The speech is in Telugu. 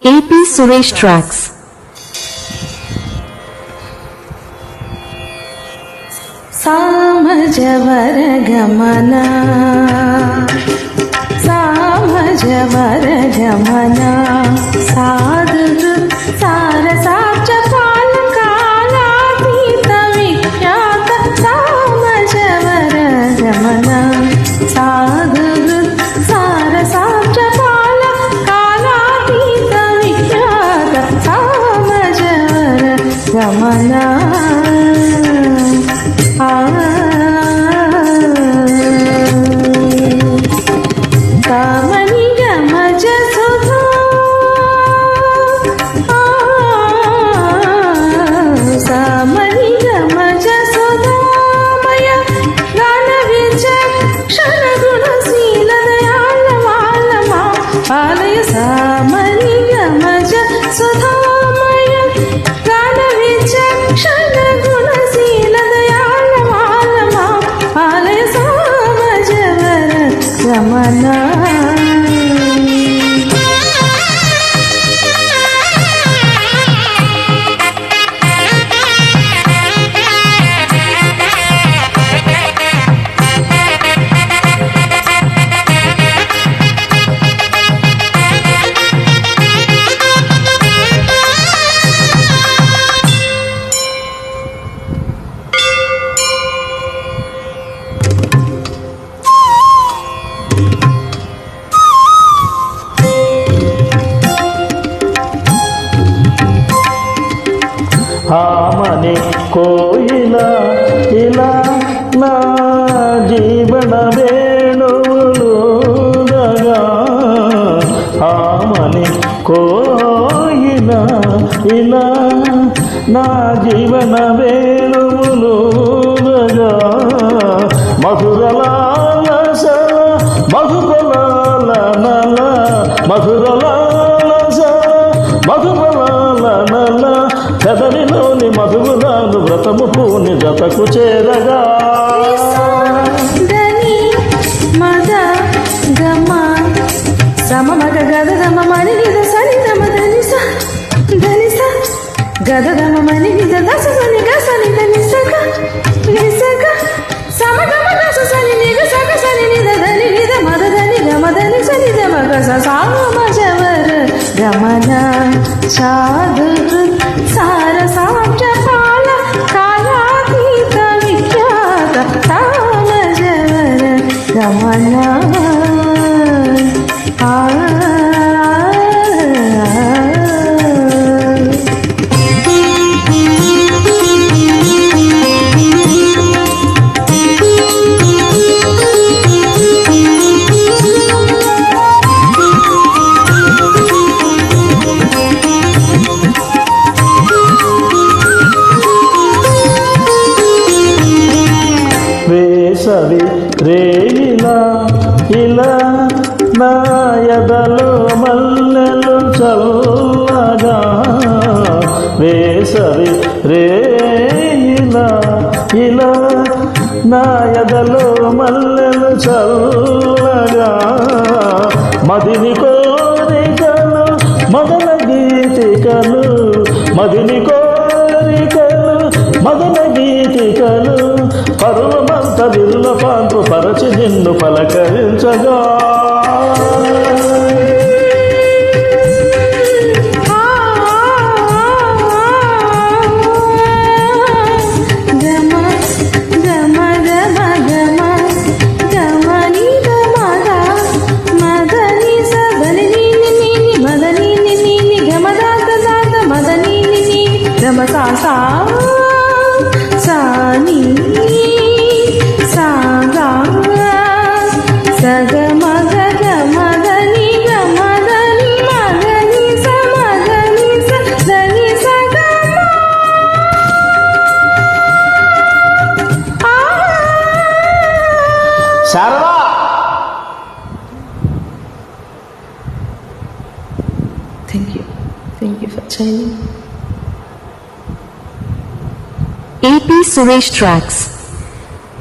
AP Suresh Tracks. సామజవర గమన సామజవర గమన సాధు సారసాక్ష కాలాతీత విఖ్యాత సామజవర గమన సాధు సారసాక్ష కాలాతీత విఖ్యాత సామజవర గమన కామని గమజ సుధా సామని గమజ సుధామయ గాన విచక్షణ గుణశీల దయాళ మాలమా పాలయ సామని గమజ సుధామయ గాన విచక్షణ గుణశీల దయాళ మాలమా పాలయ సామజవర గమన ఆమని కోయిల ఇలా నా జీవన వేణువులుగా ఆమని కోయిల ఇలా నా జీవన వేణువులుగా మధురలాలస మధురలాల నల మధురలాలస మధురలాల నల కదలిలోని మధువులాను వ్రతము పూని జతకు చేరగా దని మద గమ సమ మగ గద గమ మని నిద సని దమ దని స గద గమ మని నిద దస సని గ సని దని సగ సమ గమ దస సని నిగ సగ సని నిద దని నిద మద దని గమ దని సని దమ గ స సామ జవర గమన సాధు సారసాక్ష కాలాతీత విఖ్యాత సామజవర గమన వేసవి రేయిలా ఇలా నా ఎదలో మల్లెలు చల్లగా వేసవి రేయిలా ఇలా నా ఎదలో మల్లెలు చల్లగా మదిని కోరికలు మదన గీతికలు మదిని కోరికలు మదన గీతికలు పరువమంత విల్ల పాంపు పరచి నిన్ను పలకరించగా సాని సాగా సగ మగ గమదని గమదని మగని సమగని సని సగ Sharada Thank you for joining. AP Suresh Tracks.